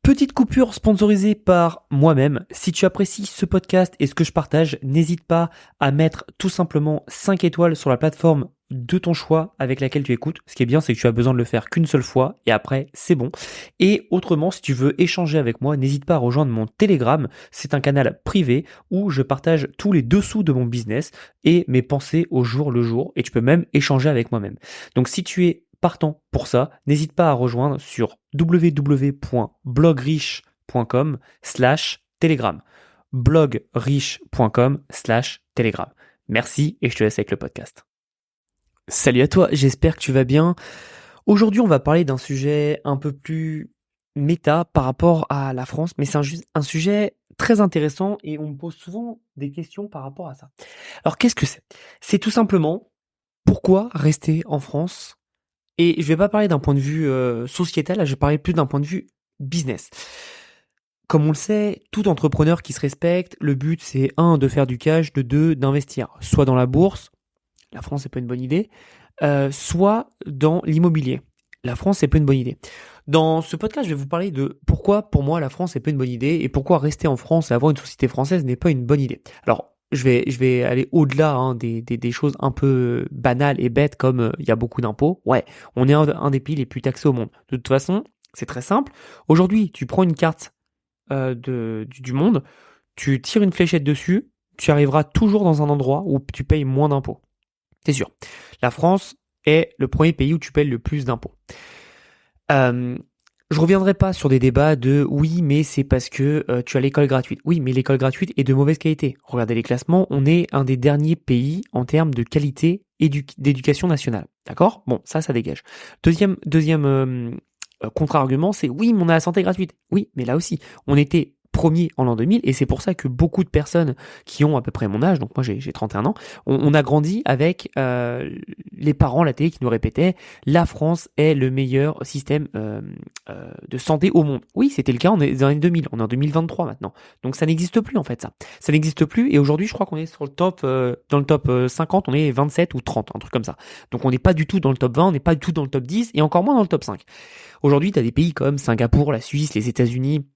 Petite coupure sponsorisée par moi-même. Si tu apprécies ce podcast et ce que je partage, n'hésite pas à mettre tout simplement 5 étoiles sur la plateforme de ton choix avec laquelle tu écoutes. Ce qui est bien, c'est que tu as besoin de le faire qu'une seule fois et après, c'est bon. Et autrement, si tu veux échanger avec moi, n'hésite pas à rejoindre mon Telegram. C'est un canal privé où je partage tous les dessous de mon business et mes pensées au jour le jour. Et tu peux même échanger avec moi-même. Donc si tu es partant pour ça, n'hésite pas à rejoindre sur www.blogriche.com/telegram. blogriche.com/telegram. Merci et je te laisse avec le podcast. Salut à toi, j'espère que tu vas bien. Aujourd'hui, on va parler d'un sujet un peu plus méta par rapport à la France, mais c'est un sujet très intéressant et on me pose souvent des questions par rapport à ça. Alors, qu'est-ce que c'est? C'est tout simplement pourquoi rester en France? Et je vais pas parler d'un point de vue sociétal, là je vais parler plus d'un point de vue business. Comme on le sait, tout entrepreneur qui se respecte, le but c'est de faire du cash, de 2 d'investir, soit dans la bourse, la France c'est pas une bonne idée, soit dans l'immobilier. La France c'est pas une bonne idée. Dans ce podcast, je vais vous parler de pourquoi pour moi la France c'est pas une bonne idée et pourquoi rester en France et avoir une société française n'est pas une bonne idée. Alors je vais aller au-delà des choses un peu banales et bêtes comme il y a beaucoup d'impôts. Ouais, on est un des pays les plus taxés au monde. De toute façon, c'est très simple. Aujourd'hui, tu prends une carte du monde, tu tires une fléchette dessus, tu arriveras toujours dans un endroit où tu payes moins d'impôts. C'est sûr. La France est le premier pays où tu payes le plus d'impôts. Je reviendrai pas sur des débats de oui, mais c'est parce que tu as l'école gratuite. Oui, mais l'école gratuite est de mauvaise qualité. Regardez les classements, on est un des derniers pays en termes de qualité d'éducation nationale. D'accord? Bon, ça dégage. Deuxième contre-argument, c'est oui, mais on a la santé gratuite. Oui, mais là aussi, on était premier en l'an 2000 et c'est pour ça que beaucoup de personnes qui ont à peu près mon âge, donc moi j'ai 31 ans, on a grandi avec les parents à la télé qui nous répétaient la France est le meilleur système de santé au monde. Oui, c'était le cas dans les années 2000, on est en 2023 maintenant. Donc ça n'existe plus en fait ça. Ça n'existe plus et aujourd'hui je crois qu'on est sur le top, dans le top 50, on est 27 ou 30, un truc comme ça. Donc on n'est pas du tout dans le top 20, on n'est pas du tout dans le top 10 et encore moins dans le top 5. Aujourd'hui tu as des pays comme Singapour, la Suisse, les États-Unis,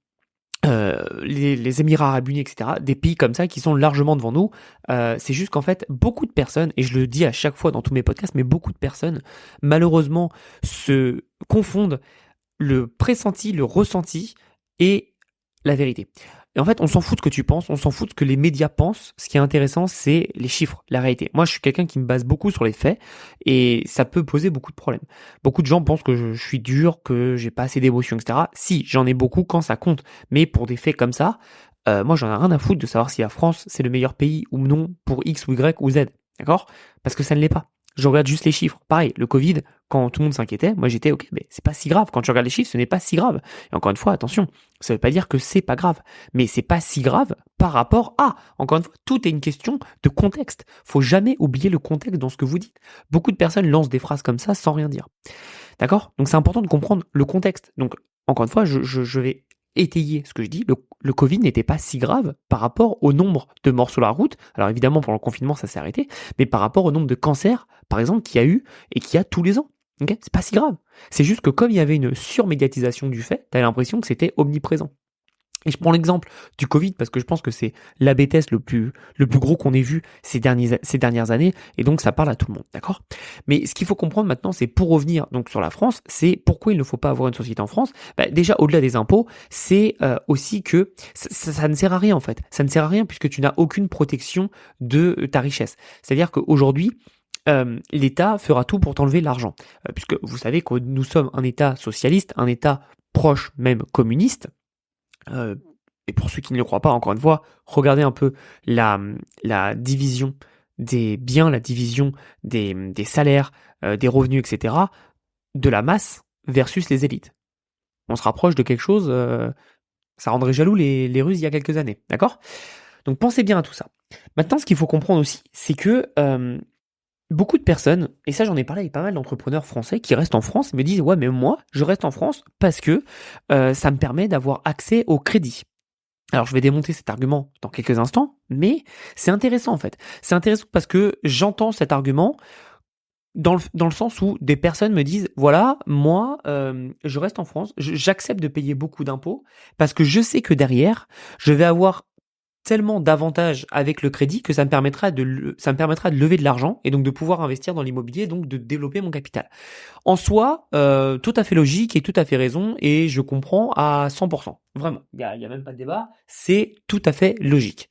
les Émirats Arabes Unis, etc., des pays comme ça qui sont largement devant nous. C'est juste qu'en fait, beaucoup de personnes, et je le dis à chaque fois dans tous mes podcasts, mais beaucoup de personnes, malheureusement, se confondent le pressenti, le ressenti et la vérité. Et en fait, on s'en fout de ce que tu penses, on s'en fout de ce que les médias pensent. Ce qui est intéressant, c'est les chiffres, la réalité. Moi, je suis quelqu'un qui me base beaucoup sur les faits et ça peut poser beaucoup de problèmes. Beaucoup de gens pensent que je suis dur, que j'ai pas assez d'émotion, etc. Si, j'en ai beaucoup quand ça compte. Mais pour des faits comme ça, moi, j'en ai rien à foutre de savoir si la France, c'est le meilleur pays ou non pour X ou Y ou Z. D'accord? Parce que ça ne l'est pas. Je regarde juste les chiffres. Pareil, le Covid, quand tout le monde s'inquiétait, moi j'étais ok, mais c'est pas si grave. Quand tu regardes les chiffres, ce n'est pas si grave. Et encore une fois, attention, ça veut pas dire que c'est pas grave, mais c'est pas si grave par rapport à. Encore une fois, tout est une question de contexte. Faut jamais oublier le contexte dans ce que vous dites. Beaucoup de personnes lancent des phrases comme ça sans rien dire. D'accord? Donc c'est important de comprendre le contexte. Donc encore une fois, je vais étayer ce que je dis. Le Covid n'était pas si grave par rapport au nombre de morts sur la route. Alors évidemment, pendant le confinement, ça s'est arrêté, mais par rapport au nombre de cancers, par exemple, qu'il y a eu et qu'il y a tous les ans. Okay, c'est pas si grave. C'est juste que comme il y avait une surmédiatisation du fait, t'as l'impression que c'était omniprésent. Et je prends l'exemple du Covid parce que je pense que c'est l'AB-test le plus gros qu'on ait vu ces dernières années et donc ça parle à tout le monde, d'accord? Mais ce qu'il faut comprendre maintenant, c'est pour revenir donc sur la France, c'est pourquoi il ne faut pas avoir une société en France. Déjà, au-delà des impôts, c'est aussi que ça ne sert à rien en fait. Ça ne sert à rien puisque tu n'as aucune protection de ta richesse. C'est-à-dire qu'aujourd'hui, l'État fera tout pour t'enlever l'argent. Puisque vous savez que nous sommes un État socialiste, un État proche même communiste. Et pour ceux qui ne le croient pas, encore une fois, regardez un peu la division des biens, la division des salaires, des revenus, etc., de la masse versus les élites. On se rapproche de quelque chose, ça rendrait jaloux les Russes il y a quelques années, d'accord? Donc pensez bien à tout ça. Maintenant, ce qu'il faut comprendre aussi, c'est que beaucoup de personnes, et ça j'en ai parlé avec pas mal d'entrepreneurs français qui restent en France, me disent « Ouais, mais moi, je reste en France parce que ça me permet d'avoir accès au crédit. » Alors je vais démonter cet argument dans quelques instants, mais c'est intéressant en fait. C'est intéressant parce que j'entends cet argument dans le sens où des personnes me disent, voilà, moi, je reste en France, j'accepte de payer beaucoup d'impôts parce que je sais que derrière, je vais avoir tellement d'avantages avec le crédit que ça me permettra de lever de l'argent et donc de pouvoir investir dans l'immobilier, donc de développer mon capital. En soi, tout à fait logique et tout à fait raison et je comprends à 100%. Vraiment, il y a même pas de débat, c'est tout à fait logique.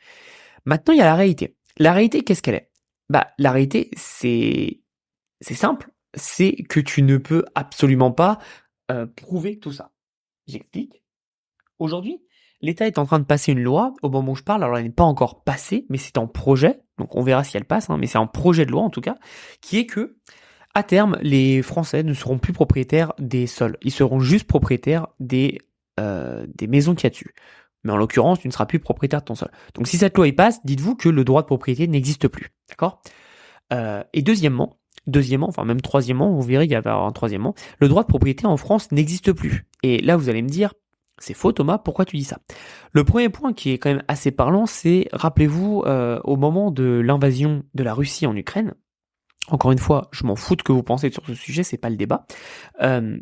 Maintenant, il y a la réalité. La réalité, qu'est-ce qu'elle est? Bah, la réalité, c'est simple, c'est que tu ne peux absolument pas prouver tout ça. J'explique. Aujourd'hui, l'État est en train de passer une loi, au moment où je parle, alors elle n'est pas encore passée, mais c'est en projet, donc on verra si elle passe, hein, mais c'est en projet de loi en tout cas, qui est que, à terme, les Français ne seront plus propriétaires des sols, ils seront juste propriétaires des maisons qu'il y a dessus. Mais en l'occurrence, tu ne seras plus propriétaire de ton sol. Donc si cette loi y passe, dites-vous que le droit de propriété n'existe plus, d'accord? Et deuxièmement, enfin même troisièmement, vous verrez, il y a un troisièmement, le droit de propriété en France n'existe plus. Et là, vous allez me dire, c'est faux Thomas, pourquoi tu dis ça? Le premier point qui est quand même assez parlant, c'est, rappelez-vous, au moment de l'invasion de la Russie en Ukraine, encore une fois, je m'en fous de ce que vous pensez sur ce sujet, c'est pas le débat, euh,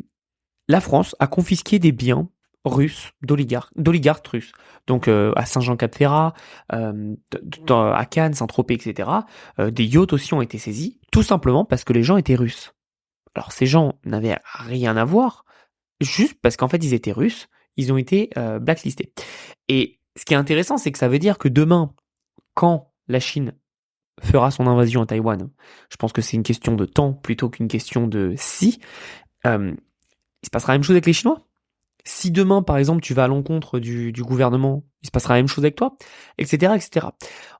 la France a confisqué des biens russes, d'oligarques russes. Donc à Saint-Jean-Cap-Ferrat, à Cannes, Saint-Tropez, etc. Des yachts aussi ont été saisis, tout simplement parce que les gens étaient russes. Alors ces gens n'avaient rien à voir, juste parce qu'en fait ils étaient russes, ils ont été blacklistés. Et ce qui est intéressant, c'est que ça veut dire que demain, quand la Chine fera son invasion à Taïwan, je pense que c'est une question de temps plutôt qu'une question de si, il se passera la même chose avec les Chinois. Si demain, par exemple, tu vas à l'encontre du gouvernement, il se passera la même chose avec toi, etc., etc.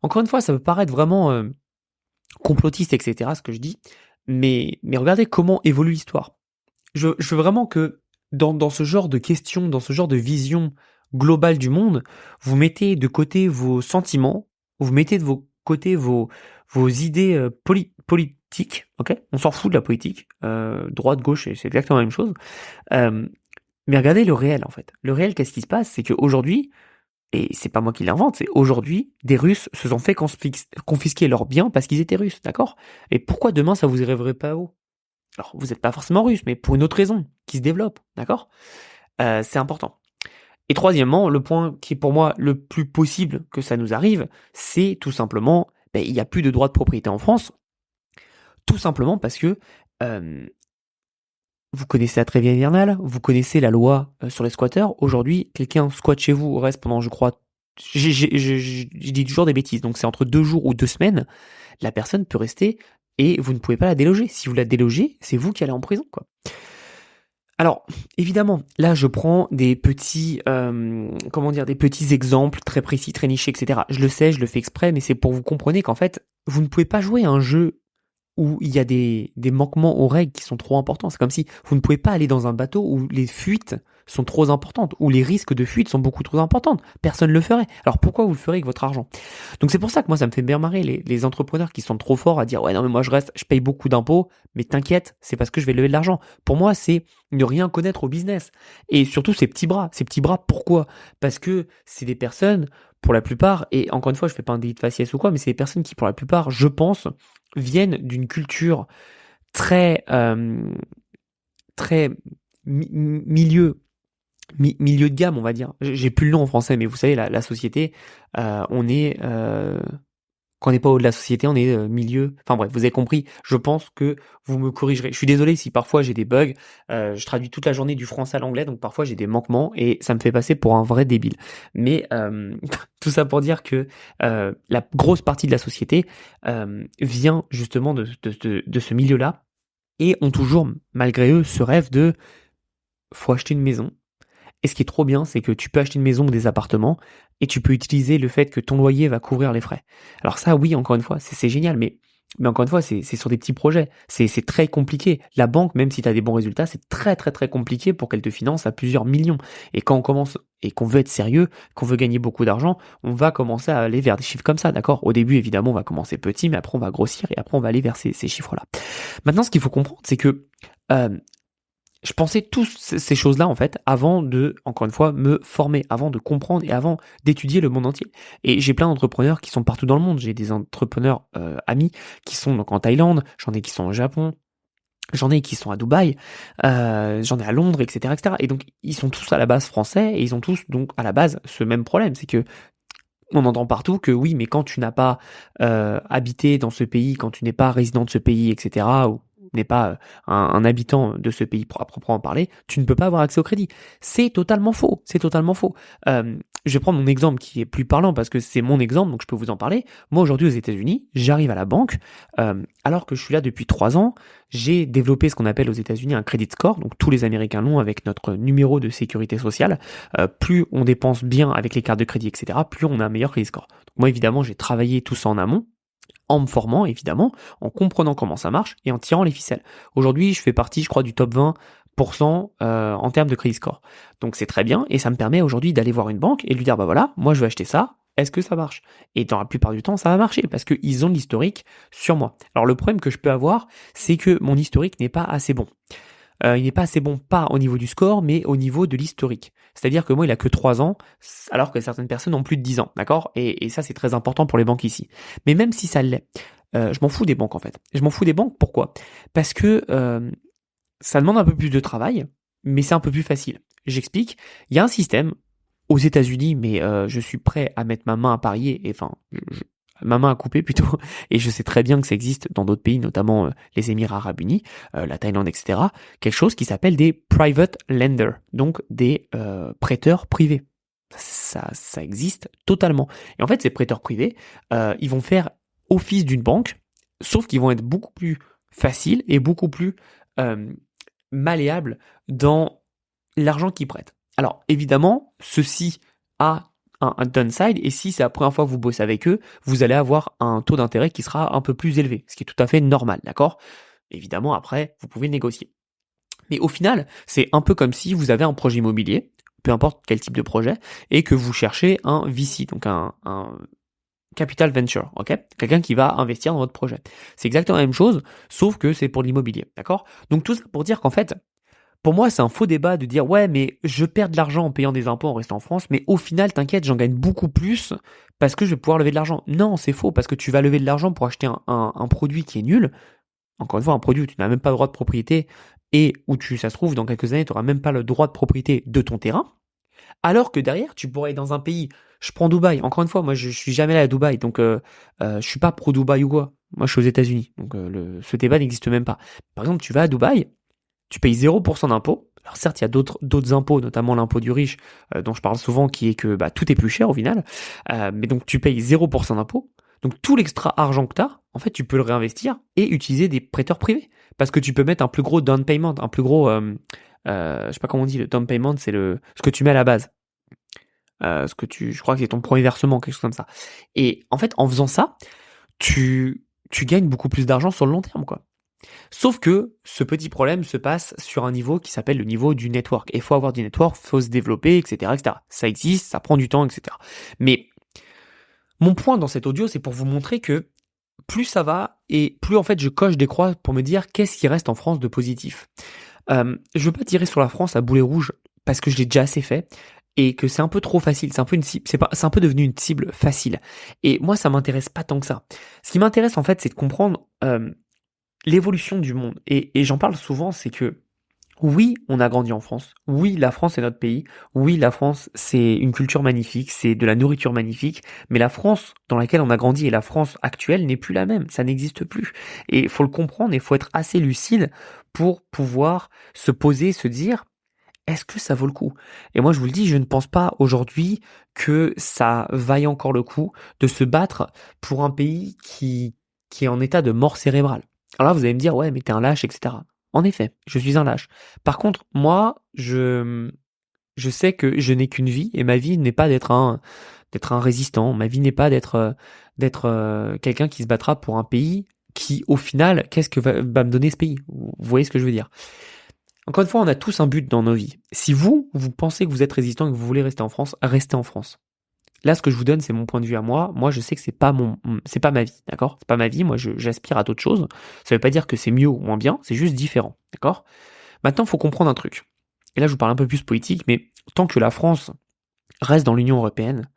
Encore une fois, ça peut paraître vraiment complotiste, etc., ce que je dis, mais regardez comment évolue l'histoire. Je veux vraiment que dans ce genre de questions, dans ce genre de vision globale du monde, vous mettez de côté vos sentiments, vous mettez de vos côté vos idées politiques, ok? On s'en fout de la politique, droite, gauche, c'est exactement la même chose. Euh, mais regardez le réel en fait. Le réel, qu'est-ce qui se passe? C'est qu'aujourd'hui, et c'est pas moi qui l'invente, c'est aujourd'hui, des Russes se sont fait confisquer leurs biens parce qu'ils étaient Russes, d'accord? Et pourquoi demain ça vous arriverait pas à vous? Alors, vous n'êtes pas forcément Russe, mais pour une autre raison, qui se développe, d'accord? C'est important. Et troisièmement, le point qui est pour moi le plus possible que ça nous arrive, c'est tout simplement, il n'y a plus de droit de propriété en France, tout simplement parce que vous connaissez la trêve hivernale, vous connaissez la loi sur les squatteurs. Aujourd'hui, quelqu'un squatte chez vous, reste pendant, je crois, je dis toujours des bêtises, donc c'est entre 2 jours ou 2 semaines, la personne peut rester et vous ne pouvez pas la déloger. Si vous la délogez, c'est vous qui allez en prison, quoi. Alors, évidemment, là, je prends des petits, des petits exemples très précis, très nichés, etc. Je le sais, je le fais exprès, mais c'est pour vous compreniez qu'en fait, vous ne pouvez pas jouer à un jeu où il y a des manquements aux règles qui sont trop importants. C'est comme si vous ne pouvez pas aller dans un bateau où les fuites sont trop importantes, où les risques de fuite sont beaucoup trop importants. Personne ne le ferait. Alors pourquoi vous le ferez avec votre argent? Donc c'est pour ça que moi ça me fait bien marrer les entrepreneurs qui sont trop forts à dire ouais non mais moi je reste, je paye beaucoup d'impôts, mais t'inquiète, c'est parce que je vais lever de l'argent. Pour moi c'est ne rien connaître au business. Et surtout ces petits bras. Ces petits bras, pourquoi? Parce que c'est des personnes, pour la plupart, et encore une fois je fais pas un délit de faciès ou quoi, mais c'est des personnes qui pour la plupart, je pense, viennent d'une culture très très milieu de gamme, on va dire. J'ai plus le nom en français, mais vous savez, la société, on est quand on n'est pas haut de la société, on est milieu. Enfin bref, vous avez compris. Je pense que vous me corrigerez. Je suis désolé si parfois j'ai des bugs. Je traduis toute la journée du français à l'anglais, donc parfois j'ai des manquements et ça me fait passer pour un vrai débile. Mais tout ça pour dire que la grosse partie de la société vient justement de ce milieu-là et ont toujours, malgré eux, ce rêve de faut acheter une maison. Et ce qui est trop bien, c'est que tu peux acheter une maison ou des appartements et tu peux utiliser le fait que ton loyer va couvrir les frais. Alors ça, oui, encore une fois, c'est génial, mais encore une fois, c'est sur des petits projets. C'est très compliqué. La banque, même si tu as des bons résultats, c'est très très très compliqué pour qu'elle te finance à plusieurs millions. Et quand on commence et qu'on veut être sérieux, qu'on veut gagner beaucoup d'argent, on va commencer à aller vers des chiffres comme ça, d'accord? Au début, évidemment, on va commencer petit, mais après on va grossir et après on va aller vers ces chiffres-là. Maintenant, ce qu'il faut comprendre, c'est que je pensais tous ces choses-là, en fait, avant de, encore une fois, me former, avant de comprendre et avant d'étudier le monde entier. Et j'ai plein d'entrepreneurs qui sont partout dans le monde. J'ai des entrepreneurs amis qui sont donc en Thaïlande, j'en ai qui sont au Japon, J'en ai qui sont à Dubaï, j'en ai à Londres, etc., etc. Et donc, ils sont tous à la base français et ils ont tous donc à la base ce même problème, c'est que on entend partout que oui, mais quand tu n'as pas habité dans ce pays, quand tu n'es pas résident de ce pays, etc., ou n'es pas un habitant de ce pays à proprement parler, tu ne peux pas avoir accès au crédit. C'est totalement faux. C'est totalement faux. Je vais prendre mon exemple qui est plus parlant parce que c'est mon exemple, donc je peux vous en parler. Moi, aujourd'hui, aux États-Unis, j'arrive à la banque, alors que je suis là depuis 3 ans. J'ai développé ce qu'on appelle aux États-Unis un credit score, donc tous les Américains l'ont avec notre numéro de sécurité sociale. Plus on dépense bien avec les cartes de crédit, etc., plus on a un meilleur credit score. Donc moi, évidemment, j'ai travaillé tout ça en amont, en me formant, évidemment, en comprenant comment ça marche et en tirant les ficelles. Aujourd'hui, je fais partie, je crois, du top 20% en termes de credit score. Donc c'est très bien et ça me permet aujourd'hui d'aller voir une banque et de lui dire, bah voilà, moi je veux acheter ça, est-ce que ça marche? Et dans la plupart du temps, ça va marcher parce qu'ils ont de l'historique sur moi. Alors le problème que je peux avoir, c'est que mon historique n'est pas assez bon. Il n'est pas assez bon, pas au niveau du score, mais au niveau de l'historique. C'est-à-dire que moi, il a que 3 ans, alors que certaines personnes ont plus de 10 ans, d'accord, et ça, c'est très important pour les banques ici. Mais même si ça l'est, je m'en fous des banques, en fait. Je m'en fous des banques, pourquoi? Parce que ça demande un peu plus de travail, mais c'est un peu plus facile. J'explique. Il y a un système aux États-Unis, mais je suis prêt à mettre ma main à parier, et enfin, ma main à couper plutôt, et je sais très bien que ça existe dans d'autres pays, notamment les Émirats Arabes Unis, la Thaïlande, etc., quelque chose qui s'appelle des private lenders, donc des prêteurs privés. Ça existe totalement. Et en fait, ces prêteurs privés, ils vont faire office d'une banque, sauf qu'ils vont être beaucoup plus faciles et beaucoup plus malléables dans l'argent qu'ils prêtent. Alors, évidemment, ceci a un downside, et si c'est la première fois que vous bossez avec eux, vous allez avoir un taux d'intérêt qui sera un peu plus élevé, ce qui est tout à fait normal, d'accord? Évidemment, après, vous pouvez négocier. Mais au final, c'est un peu comme si vous avez un projet immobilier, peu importe quel type de projet, et que vous cherchez un VC, donc un capital venture, ok? Quelqu'un qui va investir dans votre projet. C'est exactement la même chose, sauf que c'est pour l'immobilier, d'accord? Donc tout ça pour dire qu'en fait, pour moi, c'est un faux débat de dire ouais, mais je perds de l'argent en payant des impôts en restant en France, mais au final, t'inquiète, j'en gagne beaucoup plus parce que je vais pouvoir lever de l'argent. Non, c'est faux, parce que tu vas lever de l'argent pour acheter un produit qui est nul. Encore une fois, un produit où tu n'as même pas le droit de propriété et où ça se trouve, dans quelques années, tu n'auras même pas le droit de propriété de ton terrain. Alors que derrière, tu pourrais être dans un pays. Je prends Dubaï. Encore une fois, moi, je suis jamais allé à Dubaï, donc je suis pas pro Dubaï ou quoi. Moi, je suis aux États-Unis, donc ce débat n'existe même pas. Par exemple, tu vas à Dubaï, tu payes 0% d'impôt. Alors certes, il y a d'autres impôts, notamment l'impôt du riche, dont je parle souvent, qui est que tout est plus cher au final. Mais donc tu payes 0% d'impôt. Donc tout l'extra argent que tu as, en fait, tu peux le réinvestir et utiliser des prêteurs privés. Parce que tu peux mettre un plus gros down payment, un plus gros... je sais pas comment on dit, le down payment, c'est ce que tu mets à la base. Je crois que c'est ton premier versement, quelque chose comme ça. Et en fait, en faisant ça, tu gagnes beaucoup plus d'argent sur le long terme, quoi. Sauf que ce petit problème se passe sur un niveau qui s'appelle le niveau du network. Et il faut avoir du network, il faut se développer, etc., etc. Ça existe, ça prend du temps, etc. Mais mon point dans cet audio, c'est pour vous montrer que plus ça va et plus en fait je coche des croix pour me dire qu'est-ce qui reste en France de positif. Je veux pas tirer sur la France à boulet rouge parce que je l'ai déjà assez fait et que c'est un peu trop facile. C'est un peu une cible, c'est un peu devenu une cible facile. Et moi, ça m'intéresse pas tant que ça. Ce qui m'intéresse en fait, c'est de comprendre l'évolution du monde. Et j'en parle souvent, c'est que oui, on a grandi en France. Oui, la France est notre pays. Oui, la France, c'est une culture magnifique, c'est de la nourriture magnifique. Mais la France dans laquelle on a grandi et la France actuelle n'est plus la même. Ça n'existe plus. Et il faut le comprendre et il faut être assez lucide pour pouvoir se poser, se dire, est-ce que ça vaut le coup? Et moi, je vous le dis, je ne pense pas aujourd'hui que ça vaille encore le coup de se battre pour un pays qui est en état de mort cérébrale. Alors là, vous allez me dire, ouais, mais t'es un lâche, etc. En effet, je suis un lâche. Par contre, moi, je sais que je n'ai qu'une vie et ma vie n'est pas d'être un résistant. Ma vie n'est pas d'être quelqu'un qui se battra pour un pays qui, au final, qu'est-ce que va me donner ce pays? Vous voyez ce que je veux dire? Encore une fois, on a tous un but dans nos vies. Si vous pensez que vous êtes résistant et que vous voulez rester en France, restez en France. Là, ce que je vous donne, c'est mon point de vue à moi. Moi, je sais que c'est pas ma vie, d'accord? C'est pas ma vie. Moi, j'aspire à d'autres choses. Ça veut pas dire que c'est mieux ou moins bien. C'est juste différent, d'accord? Maintenant, il faut comprendre un truc. Et là, je vous parle un peu plus politique, mais tant que la France reste dans l'Union européenne,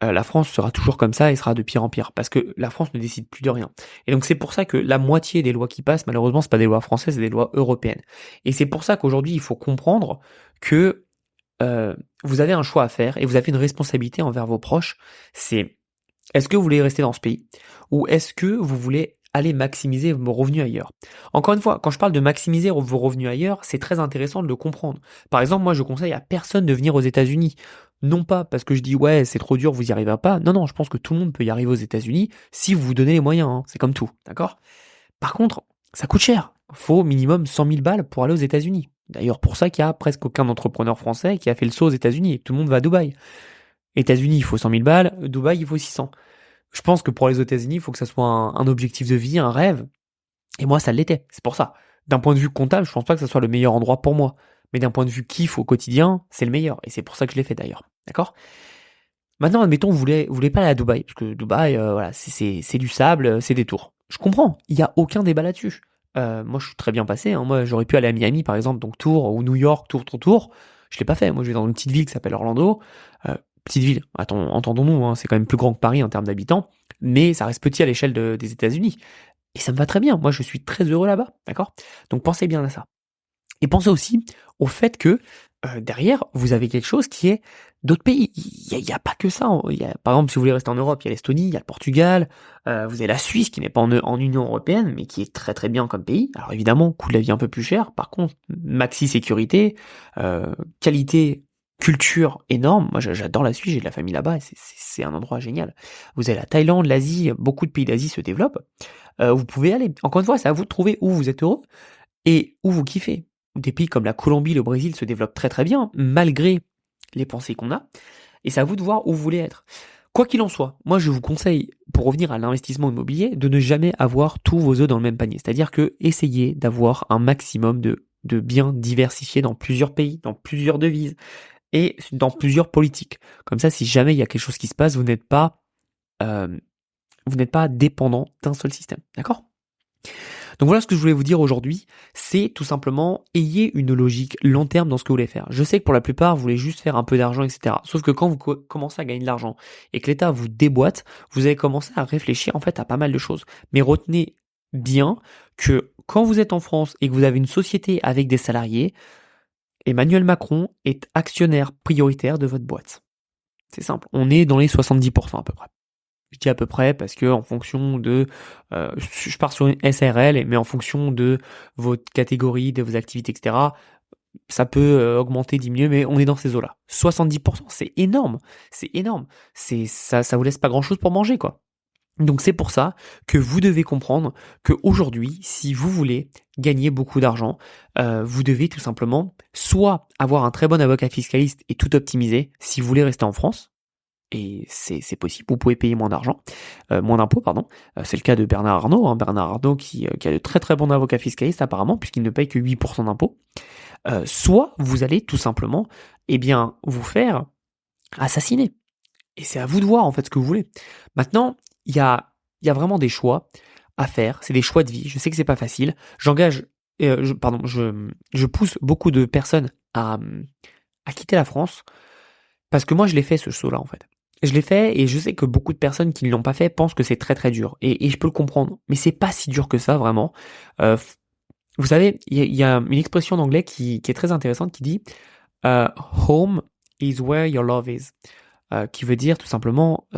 la France sera toujours comme ça et sera de pire en pire, parce que la France ne décide plus de rien. Et donc c'est pour ça que la moitié des lois qui passent, malheureusement, c'est pas des lois françaises, c'est des lois européennes. Et c'est pour ça qu'aujourd'hui, il faut comprendre que vous avez un choix à faire et vous avez une responsabilité envers vos proches. C'est est-ce que vous voulez rester dans ce pays ou est-ce que vous voulez aller maximiser vos revenus ailleurs? Encore une fois, quand je parle de maximiser vos revenus ailleurs, c'est très intéressant de le comprendre. Par exemple, moi je conseille à personne de venir aux États-Unis. Non pas parce que je dis ouais c'est trop dur, vous y arriverez pas. Non, non, je pense que tout le monde peut y arriver aux États-Unis si vous vous donnez les moyens, hein. C'est comme tout, d'accord? Par contre, ça coûte cher. Faut minimum 100 000 balles pour aller aux États-Unis. D'ailleurs, pour ça qu'il y a presque aucun entrepreneur français qui a fait le saut aux États-Unis et que tout le monde va à Dubaï. États-Unis, il faut 100 000 balles. Dubaï, il faut 600. Je pense que pour aller aux États-Unis, il faut que ça soit un objectif de vie, un rêve. Et moi, ça l'était. C'est pour ça. D'un point de vue comptable, je pense pas que ça soit le meilleur endroit pour moi. Mais d'un point de vue kiff au quotidien, c'est le meilleur. Et c'est pour ça que je l'ai fait d'ailleurs. D'accord? Maintenant, admettons, vous voulez pas aller à Dubaï. Parce que Dubaï, voilà, c'est du sable, c'est des tours. Je comprends. Il y a aucun débat là-dessus. Moi, je suis très bien passé, hein. Moi, j'aurais pu aller à Miami, par exemple, donc Tours, ou New York, Tours. Je l'ai pas fait. Moi, je vais dans une petite ville qui s'appelle Orlando. Petite ville, entendons-nous, hein, c'est quand même plus grand que Paris en termes d'habitants, mais ça reste petit à l'échelle des États-Unis. Et ça me va très bien. Moi, je suis très heureux là-bas, d'accord? Donc, pensez bien à ça. Et pensez aussi au fait que derrière, vous avez quelque chose qui est d'autres pays. Il y a pas que ça. Par exemple, si vous voulez rester en Europe, il y a l'Estonie, il y a le Portugal, vous avez la Suisse qui n'est pas en Union Européenne, mais qui est très très bien comme pays. Alors évidemment, coût de la vie un peu plus cher. Par contre, maxi sécurité, qualité, culture énorme. Moi, j'adore la Suisse, j'ai de la famille là-bas, et c'est un endroit génial. Vous avez la Thaïlande, l'Asie, beaucoup de pays d'Asie se développent. Vous pouvez aller. Encore une fois, c'est à vous de trouver où vous êtes heureux et où vous kiffez. Des pays comme la Colombie, le Brésil se développent très très bien, malgré les pensées qu'on a, et c'est à vous de voir où vous voulez être. Quoi qu'il en soit, moi je vous conseille, pour revenir à l'investissement immobilier, de ne jamais avoir tous vos œufs dans le même panier. C'est-à-dire que essayez d'avoir un maximum de biens diversifiés dans plusieurs pays, dans plusieurs devises, et dans plusieurs politiques. Comme ça, si jamais il y a quelque chose qui se passe, euh, vous n'êtes pas dépendant d'un seul système. D'accord? Donc voilà ce que je voulais vous dire aujourd'hui, c'est tout simplement ayez une logique long terme dans ce que vous voulez faire. Je sais que pour la plupart, vous voulez juste faire un peu d'argent, etc. Sauf que quand vous commencez à gagner de l'argent et que l'État vous déboîte, vous allez commencer à réfléchir en fait à pas mal de choses. Mais retenez bien que quand vous êtes en France et que vous avez une société avec des salariés, Emmanuel Macron est actionnaire prioritaire de votre boîte. C'est simple, on est dans les 70% à peu près. Je dis à peu près parce que en fonction de, je pars sur une SRL, mais en fonction de votre catégorie, de vos activités, etc., ça peut augmenter, diminuer, mais on est dans ces eaux-là. 70%, c'est énorme, c'est énorme. Ça vous laisse pas grand-chose pour manger, quoi. Donc c'est pour ça que vous devez comprendre qu'aujourd'hui, si vous voulez gagner beaucoup d'argent, vous devez tout simplement soit avoir un très bon avocat fiscaliste et tout optimiser si vous voulez rester en France, et c'est possible, vous pouvez payer moins d'argent, moins d'impôts, pardon. C'est le cas de Bernard Arnault, hein, Bernard Arnault qui a de très très bons avocats fiscalistes apparemment, puisqu'il ne paye que 8% d'impôts. Soit vous allez tout simplement, vous faire assassiner. Et c'est à vous de voir en fait ce que vous voulez. Maintenant, il y a vraiment des choix à faire, c'est des choix de vie. Je sais que c'est pas facile. Je pousse beaucoup de personnes à quitter la France, parce que moi je l'ai fait ce saut-là en fait. Je l'ai fait et je sais que beaucoup de personnes qui ne l'ont pas fait pensent que c'est très très dur. Et je peux le comprendre. Mais c'est pas si dur que ça vraiment. Vous savez, il y a une expression d'anglais qui est très intéressante qui dit Home is where your love is. Qui veut dire tout simplement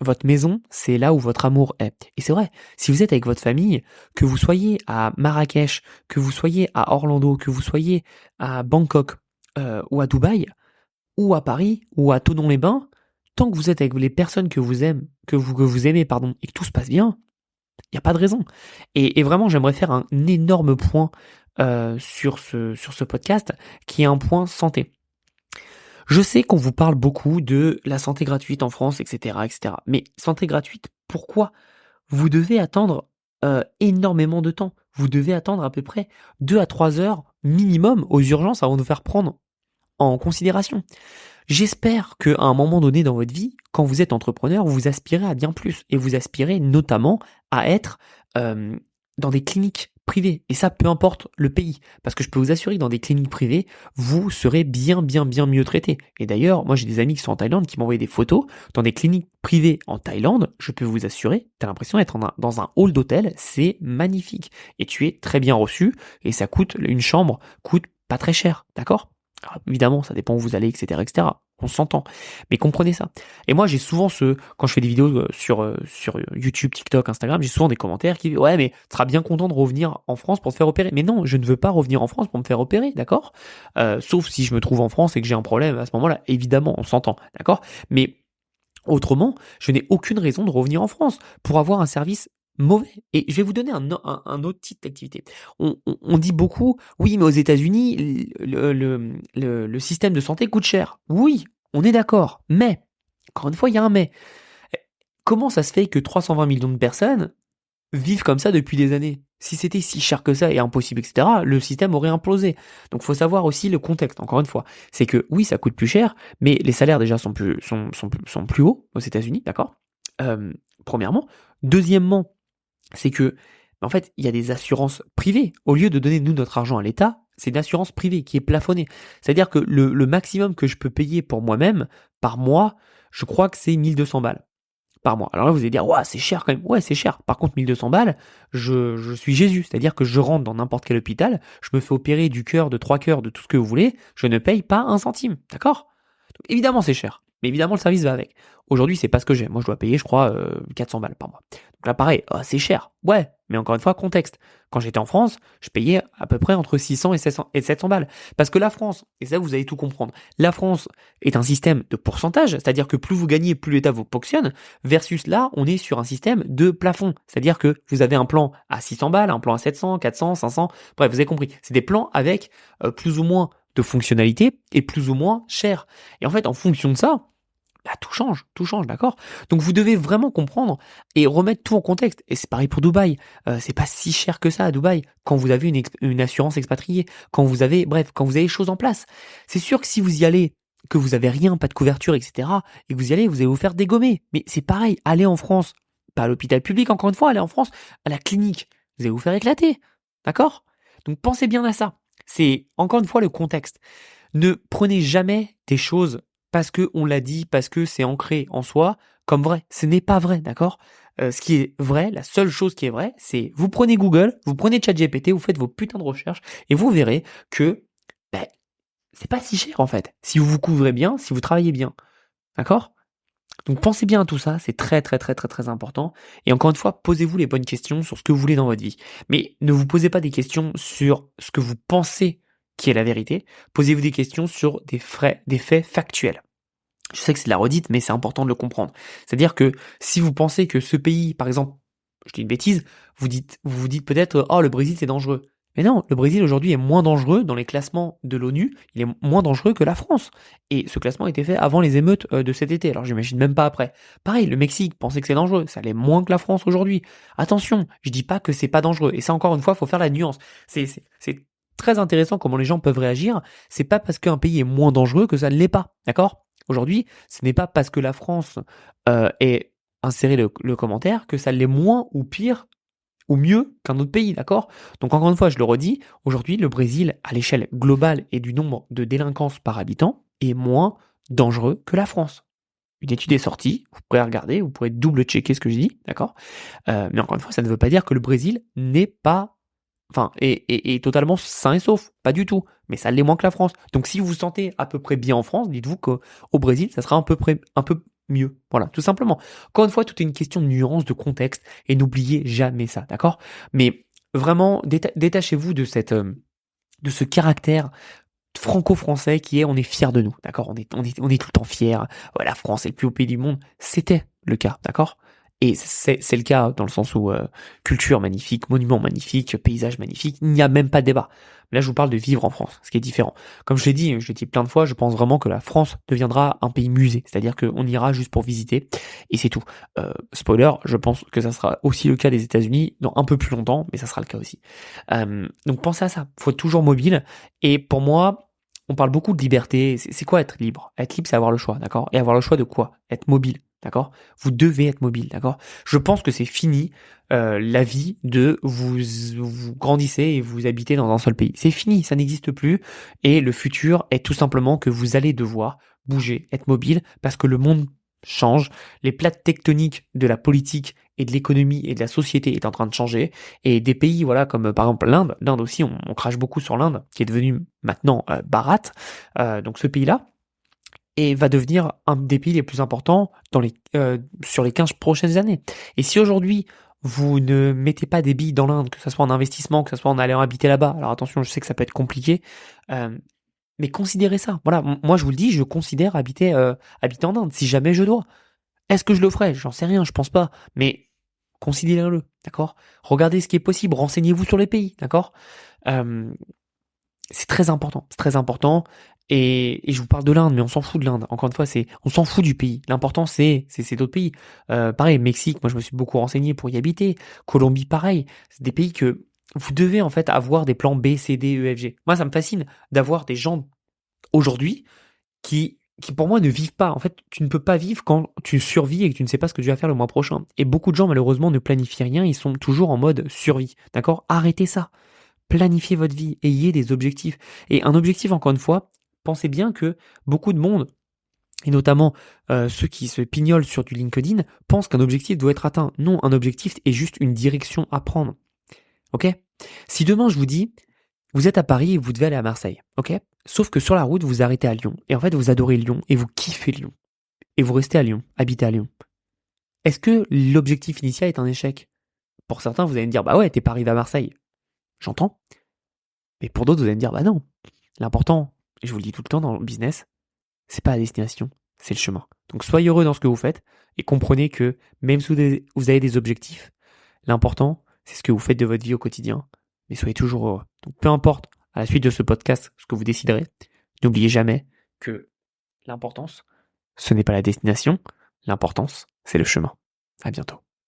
votre maison, c'est là où votre amour est. Et c'est vrai, si vous êtes avec votre famille, que vous soyez à Marrakech, que vous soyez à Orlando, que vous soyez à Bangkok ou à Dubaï, ou à Paris, ou à Thonon-les-Bains, tant que vous êtes avec les personnes que vous aimez, et que tout se passe bien, il n'y a pas de raison. Et vraiment, j'aimerais faire un énorme point sur ce podcast, qui est un point santé. Je sais qu'on vous parle beaucoup de la santé gratuite en France, etc., etc. Mais santé gratuite, pourquoi? Vous devez attendre énormément de temps. Vous devez attendre à peu près 2 à 3 heures minimum aux urgences avant de vous faire prendre en considération. J'espère qu'à un moment donné dans votre vie, quand vous êtes entrepreneur, vous aspirez à bien plus. Et vous aspirez notamment à être dans des cliniques privées. Et ça, peu importe le pays. Parce que je peux vous assurer que dans des cliniques privées, vous serez bien mieux traité. Et d'ailleurs, moi j'ai des amis qui sont en Thaïlande qui m'envoient des photos dans des cliniques privées en Thaïlande. Je peux vous assurer, tu as l'impression d'être dans un hall d'hôtel. C'est magnifique. Et tu es très bien reçu. Et ça coûte, une chambre coûte pas très cher. D'accord? Alors, évidemment, ça dépend où vous allez, etc. On s'entend. Mais comprenez ça. Et moi, j'ai souvent quand je fais des vidéos sur YouTube, TikTok, Instagram, j'ai souvent des commentaires qui disent, ouais, mais tu seras bien content de revenir en France pour te faire opérer. Mais non, je ne veux pas revenir en France pour me faire opérer, d'accord? Sauf si je me trouve en France et que j'ai un problème à ce moment-là. Évidemment, on s'entend, d'accord? Mais autrement, je n'ai aucune raison de revenir en France pour avoir un service mauvais. Et je vais vous donner un autre type d'activité. On dit beaucoup, oui, mais aux États-Unis, le système de santé coûte cher. Oui, on est d'accord. Mais, encore une fois, il y a un mais. Comment ça se fait que 320 millions de personnes vivent comme ça depuis des années? Si c'était si cher que ça et impossible, etc., le système aurait implosé. Donc, faut savoir aussi le contexte. Encore une fois, c'est que oui, ça coûte plus cher, mais les salaires déjà sont plus hauts aux États-Unis, d'accord? Premièrement. Deuxièmement, c'est que, en fait, il y a des assurances privées. Au lieu de donner, nous, notre argent à l'État, c'est une assurance privée qui est plafonnée. C'est-à-dire que le maximum que je peux payer pour moi-même, par mois, je crois que c'est 1200 balles par mois. Alors là, vous allez dire, ouais, c'est cher quand même. Ouais, c'est cher. Par contre, 1200 balles, je suis Jésus. C'est-à-dire que je rentre dans n'importe quel hôpital, je me fais opérer du cœur, de 3 cœurs, de tout ce que vous voulez, je ne paye pas un centime. D'accord? Donc, évidemment, c'est cher. Mais évidemment, le service va avec. Aujourd'hui, c'est pas ce que j'ai. Moi, je dois payer, je crois, 400 balles par mois. Donc là, pareil, c'est cher. Ouais, mais encore une fois, contexte. Quand j'étais en France, je payais à peu près entre 600 et 700 balles. Parce que la France, et ça, vous allez tout comprendre, la France est un système de pourcentage, c'est-à-dire que plus vous gagnez, plus l'État vous ponctionne, versus là, on est sur un système de plafond. C'est-à-dire que vous avez un plan à 600 balles, un plan à 700, 400, 500, bref, vous avez compris. C'est des plans avec plus ou moins de fonctionnalités et plus ou moins cher. Et en fait, en fonction de ça, bah, tout change, d'accord? Donc vous devez vraiment comprendre et remettre tout en contexte. Et c'est pareil pour Dubaï. C'est pas si cher que ça à Dubaï quand vous avez une assurance expatriée, quand vous avez les choses en place. C'est sûr que si vous y allez, que vous avez rien, pas de couverture, etc., et que vous y allez, vous allez vous faire dégommer. Mais c'est pareil, allez en France, pas à l'hôpital public, encore une fois, allez en France, à la clinique, vous allez vous faire éclater, d'accord? Donc pensez bien à ça. C'est encore une fois le contexte. Ne prenez jamais des choses parce que on l'a dit, parce que c'est ancré en soi, comme vrai. Ce n'est pas vrai, d'accord? Ce qui est vrai, la seule chose qui est vraie, c'est vous prenez Google, vous prenez ChatGPT, vous faites vos putains de recherches et vous verrez que ben, c'est pas si cher en fait. Si vous vous couvrez bien, si vous travaillez bien, d'accord? Donc pensez bien à tout ça, c'est très très très très très important. Et encore une fois, posez-vous les bonnes questions sur ce que vous voulez dans votre vie. Mais ne vous posez pas des questions sur ce que vous pensez qui est la vérité. Posez-vous des questions sur des faits factuels. Je sais que c'est de la redite, mais c'est important de le comprendre. C'est-à-dire que si vous pensez que ce pays, par exemple, je dis une bêtise, vous vous dites peut-être, oh, le Brésil c'est dangereux. Mais non, le Brésil aujourd'hui est moins dangereux dans les classements de l'ONU, il est moins dangereux que la France. Et ce classement a été fait avant les émeutes de cet été, alors j'imagine même pas après. Pareil, le Mexique pensait que c'est dangereux, ça l'est moins que la France aujourd'hui. Attention, je dis pas que c'est pas dangereux, et ça encore une fois, faut faire la nuance. C'est très intéressant comment les gens peuvent réagir, c'est pas parce qu'un pays est moins dangereux que ça ne l'est pas, d'accord? Aujourd'hui, ce n'est pas parce que la France est inséré le commentaire que ça l'est moins ou pire ou mieux qu'un autre pays, d'accord? Donc encore une fois, je le redis, aujourd'hui, le Brésil, à l'échelle globale et du nombre de délinquances par habitant, est moins dangereux que la France. Une étude est sortie, vous pourrez regarder, vous pourrez double-checker ce que je dis, d'accord? Mais encore une fois, ça ne veut pas dire que le Brésil n'est pas est totalement sain et sauf, pas du tout, mais ça l'est moins que la France. Donc si vous vous sentez à peu près bien en France, dites-vous qu'au Brésil, ça sera un peu mieux. Voilà, tout simplement. Encore une fois, tout est une question de nuance, de contexte, et n'oubliez jamais ça, d'accord? Mais vraiment, détachez-vous de de ce caractère franco-français qui est on est fier de nous, d'accord? On est tout le temps fier. Ouais, la France est le plus beau pays du monde. C'était le cas, d'accord? Et c'est le cas dans le sens où culture magnifique, monument magnifique, paysage magnifique, il n'y a même pas de débat. Là, je vous parle de vivre en France, ce qui est différent. Comme je l'ai dit plein de fois, je pense vraiment que la France deviendra un pays musée, c'est-à-dire qu'on ira juste pour visiter, et c'est tout. Spoiler, je pense que ça sera aussi le cas des États-Unis dans un peu plus longtemps, mais ça sera le cas aussi. Donc pensez à ça, faut être toujours mobile, et pour moi, on parle beaucoup de liberté. C'est quoi être libre? Être libre, c'est avoir le choix, d'accord? Et avoir le choix de quoi? Être mobile. d'accord? Vous devez être mobile, d'accord? Je pense que c'est fini la vie de vous grandissez et vous habitez dans un seul pays. C'est fini, ça n'existe plus. Et le futur est tout simplement que vous allez devoir bouger, être mobile, parce que le monde change. Les plaques tectoniques de la politique et de l'économie et de la société est en train de changer. Et des pays, voilà, comme par exemple l'Inde aussi, on crache beaucoup sur l'Inde, qui est devenue maintenant Bharat. Donc ce pays-là, et va devenir un des pays les plus importants sur les 15 prochaines années. Et si aujourd'hui, vous ne mettez pas des billes dans l'Inde, que ce soit en investissement, que ce soit en allant habiter là-bas, alors attention, je sais que ça peut être compliqué, euh, mais considérez ça. Voilà, moi je vous le dis, je considère habiter en Inde, si jamais je dois. Est-ce que je le ferai? J'en sais rien, je pense pas. Mais considérez-le, d'accord? Regardez ce qui est possible, renseignez-vous sur les pays, d'accord? Euh, c'est très important, c'est très important. Et je vous parle de l'Inde, mais on s'en fout de l'Inde. Encore une fois, on s'en fout du pays. L'important, c'est d'autres pays. Pareil, Mexique, moi je me suis beaucoup renseigné pour y habiter. Colombie, pareil. C'est des pays que vous devez en fait avoir des plans B, C, D, E, F, G. Moi, ça me fascine d'avoir des gens aujourd'hui qui pour moi ne vivent pas. En fait, tu ne peux pas vivre quand tu survis et que tu ne sais pas ce que tu vas faire le mois prochain. Et beaucoup de gens, malheureusement, ne planifient rien. Ils sont toujours en mode survie. D'accord? Arrêtez ça. Planifiez votre vie, ayez des objectifs. Et un objectif, encore une fois, pensez bien que beaucoup de monde, et notamment ceux qui se pignolent sur du LinkedIn, pensent qu'un objectif doit être atteint. Non, un objectif est juste une direction à prendre. Ok? Si demain je vous dis, vous êtes à Paris et vous devez aller à Marseille, ok? Sauf que sur la route, vous arrêtez à Lyon. Et en fait, vous adorez Lyon et vous kiffez Lyon. Et vous restez à Lyon, habitez à Lyon. Est-ce que l'objectif initial est un échec? Pour certains, vous allez me dire, bah ouais, t'es pas arrivé à Marseille. J'entends. Mais pour d'autres, vous allez me dire, bah non. L'important, et je vous le dis tout le temps dans le business, c'est pas la destination, c'est le chemin. Donc soyez heureux dans ce que vous faites et comprenez que même si vous avez des objectifs, l'important, c'est ce que vous faites de votre vie au quotidien. Mais soyez toujours heureux. Donc peu importe, à la suite de ce podcast, ce que vous déciderez, n'oubliez jamais que l'importance, ce n'est pas la destination, l'importance, c'est le chemin. À bientôt.